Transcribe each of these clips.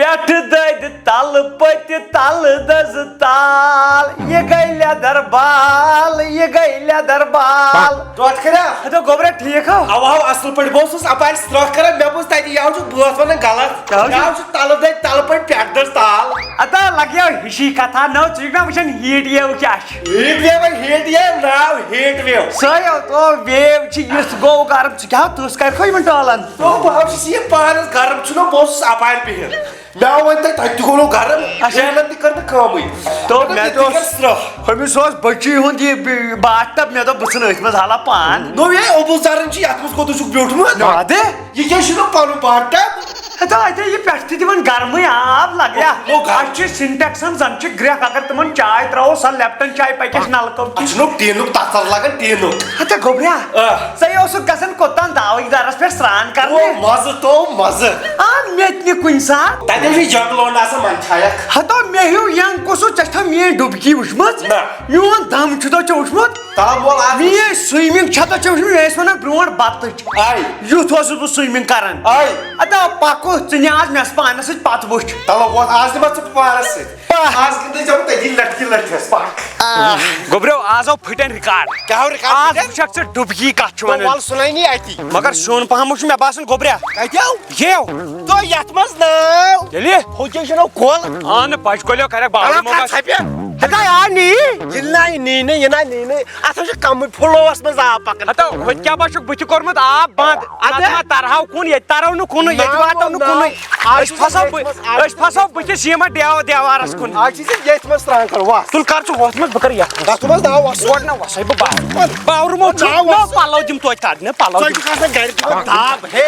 पेट दद तल पत तल दज ताल ये गई लेदर बाल ये गई लेदर बाल तो करा तो गोबरे ठीक हो अब असल पे बहुत अपार स्ट्रक कर मे बस तक यह बस वन गलत यह तल दद तल पे पेट दज ताल अता लगे हिशी कथा न चुना वचन हीट वेव क्या हीट नाव हीट वेव सयो तो वेव छि यस गो गरम छि क्या तुस कर खै मन टालन तो बाप छि ये पान गरम छु न बस अपार पे मैं वन तक गोलो गरम मेहनत कर कम तो मैं तो हम सोच बच्ची हुंदी बाटब मैं तो बसन अथ मज हाला पान नो ये ओबुजारन छि अत मज कोत छु ब्यूटमत नादे ये क्या छु पान बाटब तो आते ये पेट दिवन गर्म आब लग्या वो गाछ सिंटेक्सन जन छि ग्रेक अगर तुमन चाय त्राओ सल लेप्टन चाय पैकेट नलको छु टीनुक तातर लगन टीनुक हते गोबरिया सही ओस गसन कोतन दावईदारस पे स्नान कर वो मज तो मज आ मेतनी कुंसा तने भी जंगलों ना से मन छायक हतो मेहु यंग कोसो चष्टा मे डुबकी उठमत ना योन दम छु तो उठमत तम बोल आ मे स्विमिंग छ तो उठमत एस वना ब्रोड बात आई युथ ओस बु स्विमिंग करन आई अता पाको चन्याज मेस पानस सि पात बुछ तलो वो आज मत पारस आज के जब ते लटकी पाक गोब्रो आजो फिटन रिकॉर्ड क्या हो रिकॉर्ड आज शख्स डुबकी का छु वन वाल सुनाई नहीं आती मगर सोन पहम छु मे बासन गोब्रिया कहियो ये तो यत मस ना चलिए हो के जनो कोल आन पचकोलियो करे बाबू का छापिया हता या नी जिन्ना नी ये अथ कम फ्लोस मज आ पकन हता हो क्या बाशुक बुच कोरमत आप बंद आत्मा तरहाव कुन ये तरव नु कुन ये वातो नु कुन आज फसो बुच सीमा देव देवारस कुन आज ये मस त्रान कर वा तुल कर छु होत मत बकर या तु मस दाव वस वडना वसै बावर मो छु पालो जिम तो ताद ने पालो तो का घर दाब हे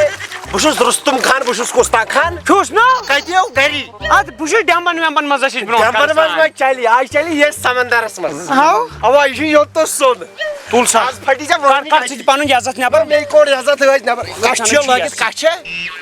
बुशुस रुस्तम खान बुशुस कोस्ता खान छुस न कहियो गरी आज बुशुस डम्बन मेंबन मजा छिस ब्रो डम्बन मज चली आज चली ये समंदरस मस हाउ अब ये यो तो सोन तुल सा आज फटी जा कर छि पानु इजाजत नेबर मे कोड इजाजत होय नेबर काछे लगित काछे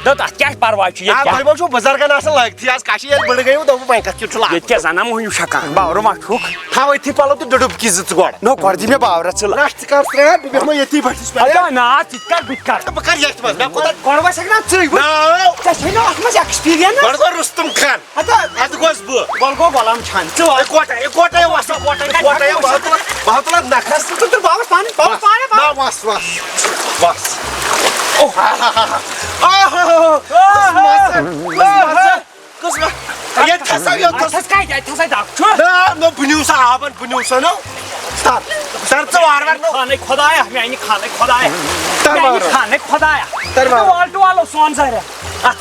दत क्या परवाय छि ये क्या भाई बो बाजार का नास लगथि आज काछे ये बढ़ गयो तो मैं का चुला ये क्या जाना मोहि शका बावर मा ठुक हाव इथि पालो तो डडुब की जित गोड नो करदि मे बावर चल राष्ट्र का स्त्र बिबे म यति भटिस पे अदा ना चित्कार बिटकार तो बकर यत मस मैं को गडवा सकना छै ना छैन आत्मा एक्सपीरियंस गडवा रुस्तम खान अदा आज गोस बु गलको गलाम छान छ कोटा वास कोटा बहुत नखस तो बाबा पानी ना वास ओ कुछ ये थसा यो थस काय थस दाख छ ना नो बुन्युसा आबन बुन्युसा नो सर तो वार नो खाने खुदाया हामी आइनी खाने खुदाया तर खाने खुदाया तर वाल्ट वालो सोन सर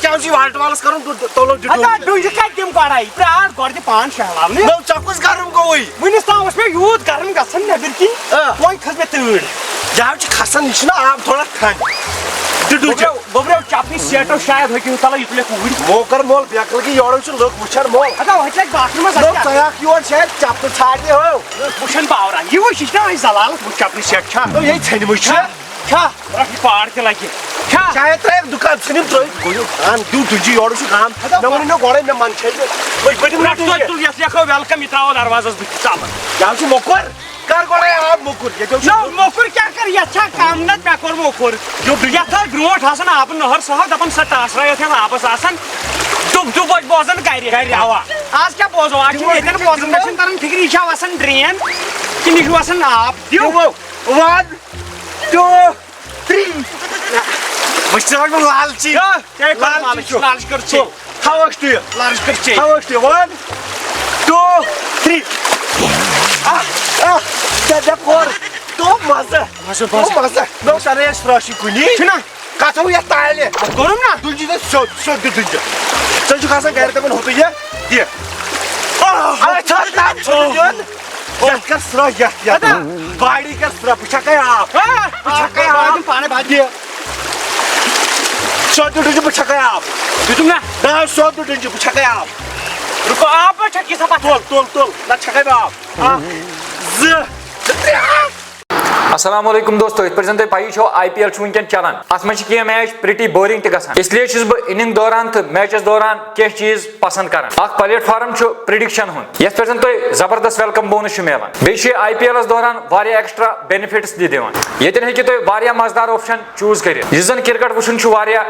क्या जी वाल्ट वालस करूं तोलो जुटो अदा दुई काय टिम काडाई प्राण गर्दै पान शहलाउने नो चकुस गरम को वही विनिस तावस पे युथ गरम गसन नेबर की कोई खसबे तुड जाव छ खसन निछना आप थोड़ा खान गोब्रो चापनी सेटो शायद हो कि तला इतले कुडी मोकर मोल ब्याकल की योडो छ लोक मुछर मोल अदा होइले बाथरूम में लोक तया की ओर छ चाप तो छाड़ दे हो पुशन पावरा यो शिष्टा है जलाल चापनी सेट छ तो यही छैन मुछ छ रखी पार के लागि छ शायद तो एक दुकान छनिम तो गयो खान दु दुजी योडो छ काम नमनि न गडे न मान छै ओइ बडी न तू यस लेखो वेलकम इत्राओ दरवाजा चाल जाव छ मोकर कार गडे आ मोकर ये नो मोकर क्या कर याचा काम न पेकर मोकर जो याथा ग्रोट हसन आपन नहर सह दपन सट आश्रय थे आपस आसन तुम बोजन गायरी आवा आज क्या बोजो आज इतन बोजन दशन तरन फिक्री इच्छा वसन ड्रेन कि निक वसन आप दियो 1 2 3 मस्टर में लालची लालच कर छे हावक्स तू लालच कर छे हावक्स 1 2 3 त्या कोर तो मजा नो सारे स्प्रॉशी कुनी छना काथो या तायले गरम ना दुंजी दे शो दुंजी चल खासा गैर तमन होतो ये अरे चल काम छोड़ का स्ट्रॉ या बाड़ी का स्ट्रॉ पूछा क्या आप पानी भाजी शो दुंजी पूछा क्या आप तुम ना शो दुंजी पूछा क्या आप रुको आप छक्की सपा तोल ना छक्का आप अस्सलामुअलैकुम दोस्तों, इत पे पाई छो IPL वनकन चलान अत मे कह मैच प्रिटी बोरिंग गसान, इसलिए बह इनिंग दौरान तो मैचस दौरान कह चीज पसंद कर प्लेटफॉर्म प्रिडिक्शन हुंद ये तुम जबरदस्त वेलकम बोनस मिलान बे IPL दौरान वारिया एक्स्ट्रा बेनिफिट्स दिवान ये हेकि तुम वारिया मजेदार ऑप्शन चूज कर क्रिकेट वुचन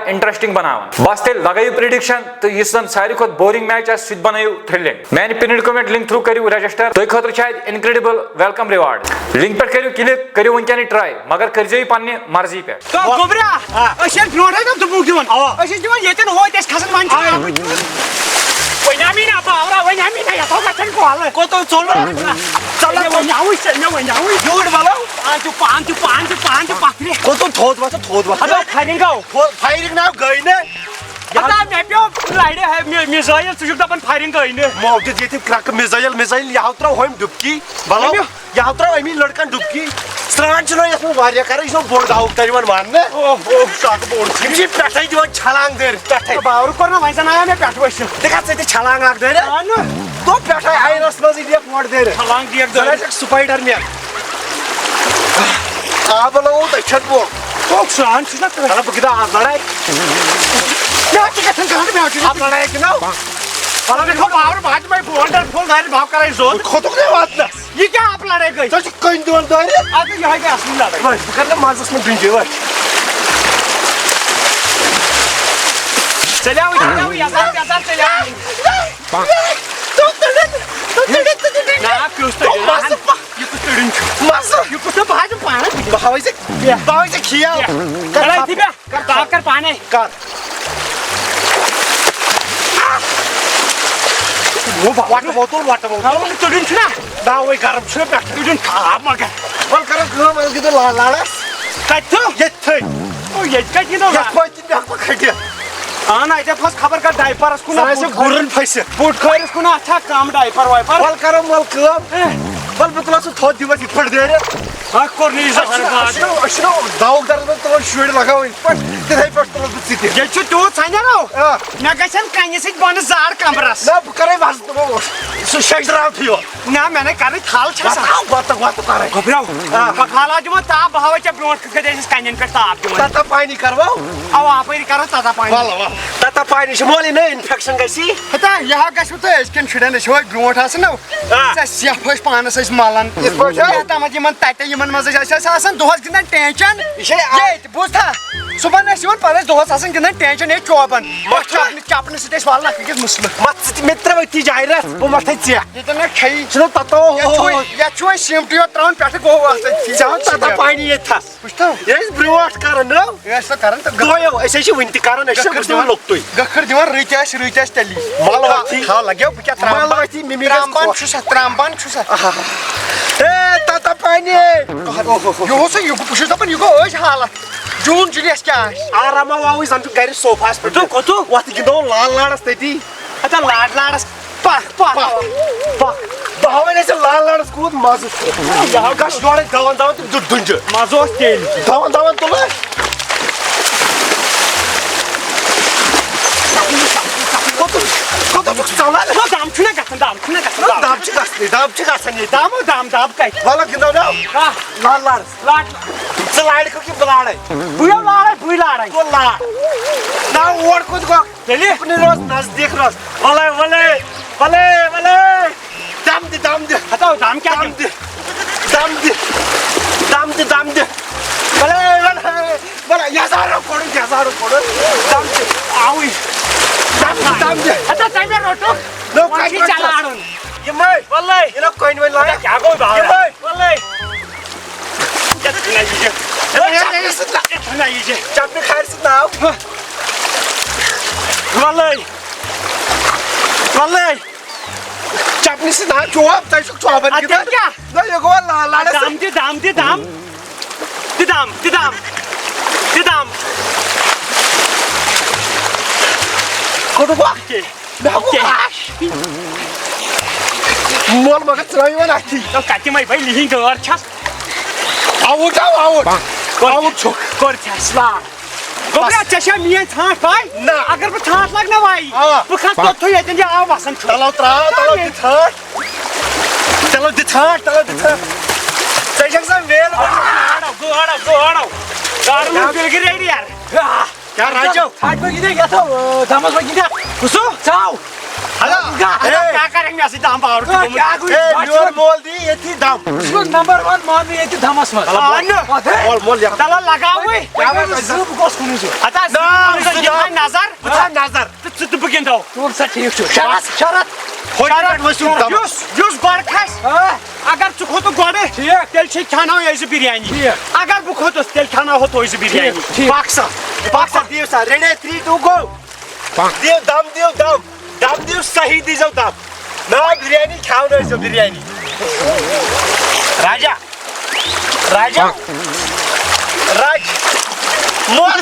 इंटरेस्टिंग बनावान बस तेल लगायु प्रिडिक्शन तो इस सारी खुद बोरिंग मैच सह बनायु थ्रिलिंग मैंने पिन कमेंट लिंक थ्रू करू रजिस्टर तुम खुद इनक्रेडिबल वेलकम रिवार्ड लिंक पे करू क्लिक करू वनकन ट्राई मगर कर पन्ने मर्जी पे फायरिंग मिसाइल यह त्रो हम डुबकी बलो यह त्रो अमी लड़कन डुबकी स्रान कर बोड़ दाव तरीवन मानने पे छलांग दर बावर कर वन पे देखा छलांग आख दर तो पे आयरस मज मोट दर छलांग दिख स्पाइडर मैन आबलो दक्षिण बो तो स्रान बह गिदा आज लड़ाई आप लड़ाई गिनो भाव कर ये क्या आप लड़ाई गई कहीं दिवन दर असली लड़ाई कर मजस में ड्रिंक पाने वाटर बोतल ना वही गरम लाड़स खबर कर डायपर गुरन फस बूट खैरस कुन अच्छा कम डायपर वाइपर वल कर वल बतला थोद दिवस इत दर दाव दर तुम शुर लगाव तिथे पे तुल ये तूत सनो मे गन कन सत बन जाड़ कमरस ना बह कर सह शेजराव थो ना मैंने कर थल खाला दिम ताप बह चे ब्रो कन पे ताप तता पानी करवा अव आप कर तता पानी तता पानी मोली ना इन्फेक्शन गसी हता यह गु तुम शुरन ब्रो सेफ पानस मलान तम तत मज दोहस गिंदन टेंशन ये बुझा सुबह पे दोहस गिंदन टेंशन ये चौबन चपन सत वाल अकिस मुसल मे त्री जायरस बह मथ ये खी ततो ये सिमटी त्रान पे गो तता पानी ये ब्रो कर वन तक लोक गखर दिवान रत तेली मल लगे त्रामबान त्रामबान तता पानी यह दपान यह गो हालत जून जुलियस क्या आराम वाव जन गर सोफास पे वत गिंदो लाल लाड़स तती लाड लाड़स बह वन लाल लाड़स कूद मज गश जोड़े दवन दवन दुंज मज तेल दवन दवन तुल दाम वल गिंदो लाल लाड़स लाड़ कि लाड़े बुई लाड़े तो लाड़ ना ओर कूद गो अपने रोज नजदीक रोज वले वले वले वले दाम दे हटाओ दाम क्या दाम दे वले वले वले याजारो कोड़ दाम दे आवी दाम दे हटा टाइम रोटो नो काई चलाड़ो ये मैं वल्ले ये लोग कोइन में लाया क्या गो बाहर वल्ले चपनी खायर सह चपनी सह चोब चोबन क्या गो दाम मोल मगर त्रयवन आती तो कति मै भाई लिहिं गवर छस आउट छो कर छस ला गोबरा चशा मिया थाट भाई ना अगर बह थाट लग ना भाई बह खस तो ये जे आ वसन चलो थाट चलो दि थाट चलो दि थाट सही वेल जोड़ो गाड़ी में बिल गिर रही यार क्या राजो आज बगिने क्या था दामस बगिने कुसो चाव क्या करेंगे ऐसे दाम पावर क्या कोई न्यूर मोल दी ये थी दाम उसको नंबर 1 मान में ये दामस मत मोल मोल यहाँ चलो लगाओ हुए क्या बात सब कोस कुने जो अच्छा नजर बता नजर तो begin though तोर सा ठीक छो शरत होटल वसूल दाम जुस बार खास अगर चुखो तो गोड़े तेल से खाना हो ऐसे बिरयानी अगर भूखो तो तेल खाना हो तो ऐसे बिरयानी बाक्सा दियो सा रेडी 3 2 गो दियो दाम दियो सही दी जाओ दाम ना बिरयानी खाओ ना जो बिरयानी राजा राज मोल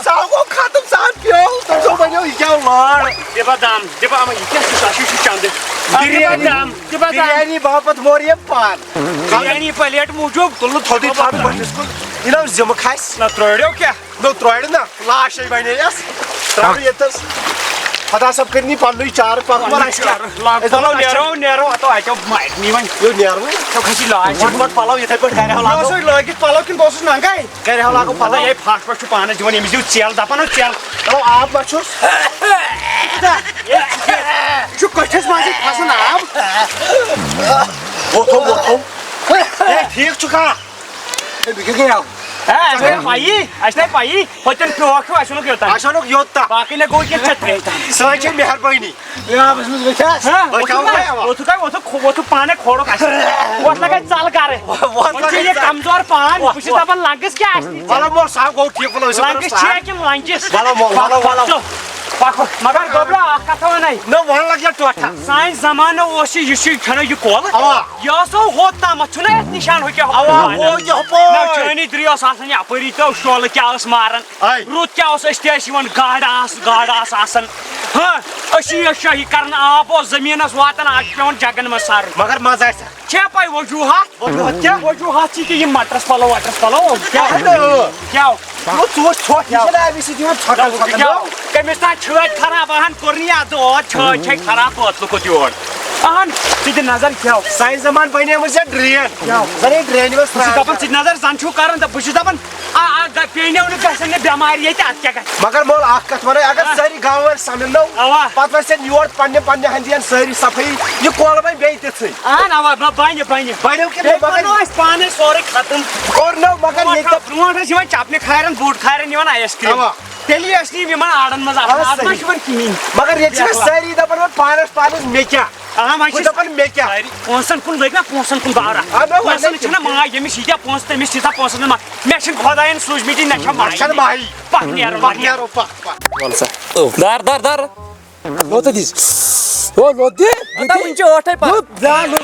सागो खत्म सान पियो तुम जो बनो क्या मार देवा हम क्या सुशाशी चांदे बिरयानी बापत मोरिए पान बिरयानी प्लेट मूजूब तुल्लु थोड़ी थाप बसको इना जम खाइस ना त्रोड़ो क्या नो त्रोड़ ना लाश है बने यस त्रोड़ येतस पता सब करनी पालू चार पाक पर नेरो तो आइयो माइट नीवन यो नेरो तो खसी लाज मत पालो ये पर गरे होला सो लगित पालो किन बसुस नंगाई गरे होला को पता ये फास्ट फास्ट पाने जीवन एमिजु चेल दपन चेल तो आप बचोस जो कठस माजी फसन आप वो ए ठीक चुका बिके गया ऐसे पाई होटल प्रोवाक्यो ऐसे लोग होता है आशा योत्ता बाकी ने कोई के छत्रे सराचे मेहरबानी या बस मुझे क्या वो तो पाने खोड़ो का वो लगा चाल करे वो ये कमजोर पान कुछ तो लंगस क्या है वाला मोर साहब को ठीक बोलो लंगस छे के लंगस वाला मगर गोबरा कथा नहीं न वहां लग गया टोटा साइंस जमाना वो से युशी खना यु कोल या सो होता मछुना निशान हो क्या हो जो ना चनी द्रियो सासन या परी तो शोल क्या उस मारन रुत क्या उस स्टेश वन गाडास आसन हां अशी करन आपो जमीनस वातन आज पेवन जगन में सार मगर मजा है क्या पाई वजूहात छी कि ये मटरस फलो क्या वो छोट चला अभी से जो छोटा कमिस्तान छत खराब हन कोरनिया दो छत खराब होत को जोड़ अहन सीधे नजर क्या साइंस जमान बने मुझे ड्रेन जरे ड्रेन में बस दपन सीधे नजर जानछु करन त बुझ दपन आ पेने उन गसने बीमारी ये त क्या मगर मोल आख कथ मारे अगर सारी गांव में सामनो पत से न्यूर पन्ने हंदियन सारी सफाई ये कोल में बेइते छ अहन आवा बाइने के मगर पानी सोरे खत्म और न मगर ये त ब्रोट छ चापने खायरन बूट खायरन निवन आइसक्रीम तेली असली विमान आडन मजा आत्मा शिवन की मगर ये सारी दपन में पारस में क्या मान्छे दपन में क्या पोंसन कुन लग्न पोंसन कुन बारा पोंसन छन मा यमि सीधा पोंस ते मि सीधा पोंसन मा मेशन खदायन सुजमिति नछ माई पकनियारो बोलसा दार लोते दिस ओ लोते आता उंचे ओठै पा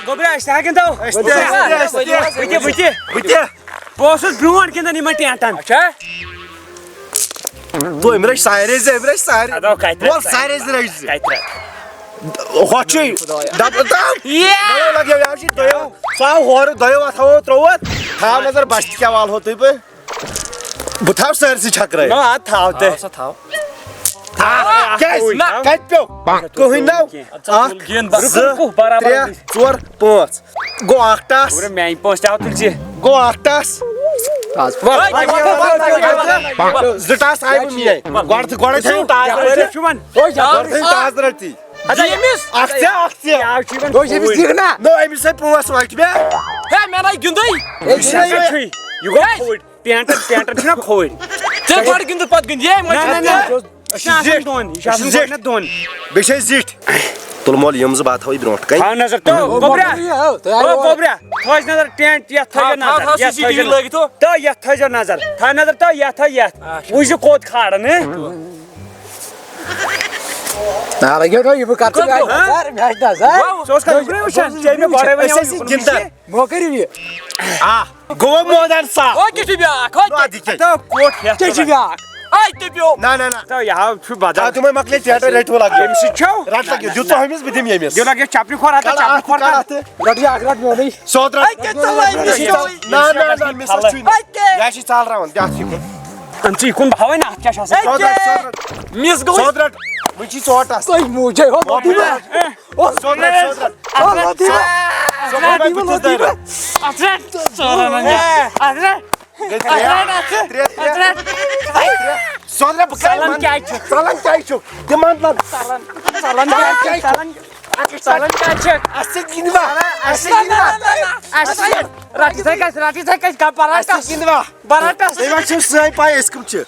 गोबरा सागन तो बुझे पोसस ब्रोड किंद नि मटी आटन अच्छा तो इमरेश सायरेज अदो काइत्र बोल सायरेज रहिस काइत्र होची दब दयो लगे याशी दयो साव होर दयो अथवा त्रोवत थाव नजर बस्ट क्या वाल होतै पे बुथाव सर से छक रहे ना थाव ते थाव कैस कट पे कोहि नाउ गेन को बराबर 4 5 गो आक्टास पूरे मैं पोस्ट आउट तुलसी गो आक्टास जटास आइ पनि है गड थियो ताज शुमन ओ ताज रति अच्छा यमिस akция ओ ये भी देखना नो एमिस से पुवास वाइट बे हे मेरा गुंदै यु गो फोर्ड पेंटर छना खोड ते बड गुंद पत गुंद ये ना शासन दोन बेशे जिट तुल मोल यमज बात होई ब्रोट कई हां नजर तो गोबरा थोज नजर टेंट या थोज नजर या सीसीटीवी लगी तो या थोज नजर था नजर तो या था या उज कोद खाड़ ने ना लगे तो ये काट सर मैच दा सर सोच का उगरे उछन जे में बड़े बने गिंदा मोकरी भी आ गो मोदन सा ओ किसी भी आखो तो कोट है किसी भी आई ते बियो ना तो यहाँ छु बाजार तुम्हें मकले थिएटर रेट वाला गेम एमसी छौ रात लगे जो तो हमें भी दिम यमिस जो लगे चापरी खोरा था चापरी खोरा रटी आगरात में नहीं सोदरा के चलाई ना मिस छुइन याशी चाल रहा हूं त्यासी अंची कुन भावे ना क्या शासन सोदरा मिस गो सोदरा मुची चोटा कोई मुझे हो मोटी में सोदरा Allah diva. Sonra bu kadar Salam çay çok. Salam çay çok. Demand lan. Salam çay çok. Salam çay çok. Asıl gini var. Asıl gini var. Rati sekas kaparatas. Asıl gini var. Baratas. Eyvah çok sırayı pay eskimçi.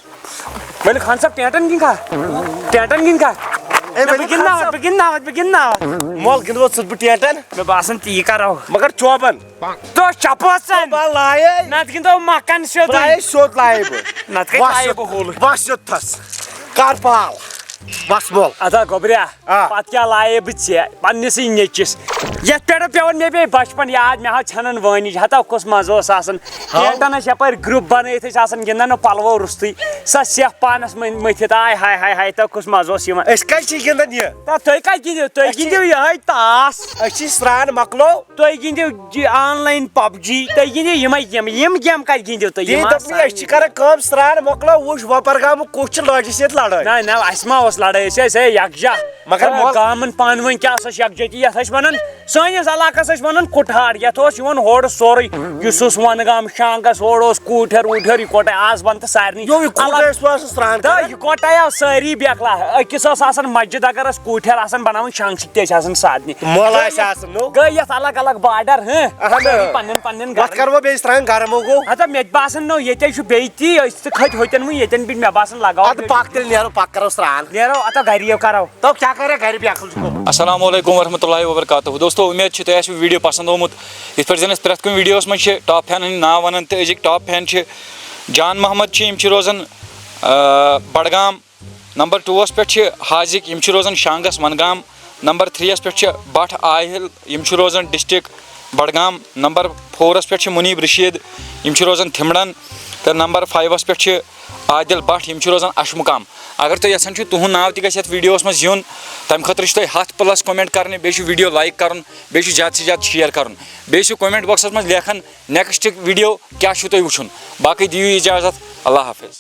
Böyle kansap tiyatrın gin ka. Tiyatrın gin ka. Begin now. Mol gini var sırpı tiyadan. मैं बासन ती कराओ Magar çoban. तो çapasan Vallahi. Natkin to makan şöyle Buraya şot layı bu. Natkin ayı bu hulu Baş şot tas. Karpal. Bas mol. Ata gobriya Ha. patya layı bıçı pannesi inyeçis Yetpera pevan me be başpan yaad me ha çanan vani hata kos mazo sasan Yetana şapar grup banayet sasan gindan palvo rusti sa siyah panas mıhtita ay hay ta kos mazo sima Eskay çekinden niye? Ta toy ka gidiyor ya hay tas Aşı sıran maklo. toy gidiyor online PUBG toy gidiyor yem ka gidiyor toy Diye tapni aşı kara kam sıran maklo uş vapargamı koçun lojisiyet laday. Na asma os ladays yakja Magar mol- gaman panwan kya sas yakjati ya sas banan sanis alaka sas banan kuthar ya tos yon hod sory yusus wangam shangas hodos kuthar uthar kota az bant sarni Yo kuda suas sıran. da kota ya sari bekla akisas asan masjid agar as kuthar asan banawan shangsik te asan sadni Mola aşasın no. gayas alak border Aha, pannen Vat karma be sıran garmogo. hata met basan no yete şu beyti ist khat hoten mu yeten bin me basan lagao Adı paktil niyaro pakkaro sıran. nero ata gariyo karao तो क्या करे घर भी आखिर को अस्सलाम वालेकुम वरहमतुल्लाहि वबरकातुहू दोस्तों उम्मीद छ तोह वीडियो पसंद आमुत इत पे जन प्रत कुन वीडियोस मज टॉप फैन नाव वन तो अजिक टॉप फैन जान मोहम्मद रोजान बडगाम नंबर 2 पे हाजिक रोजान शांगस वनगाम नंबर 3 पे बट आहिल रोजान डिस्ट्रिक्ट बडगाम नंबर 4 पे मुनीब रशीद रोजान थिमड़न तो नंबर 5 पे आदिल बट रोजान अशमुकाम अगर तुम यसान तुहद नाव तक वीडियोस मज यून तम खतर 100+ कमेंट करने बे वीडियो लाइक कर बे ज़्यादा से ज़्यादा शेयर कर बे कमेंट बॉक्स मज लेखन नेक्स्ट वीडियो क्या तुम वुचन बाकी दियो इजाजत अल्लाह हाफिज।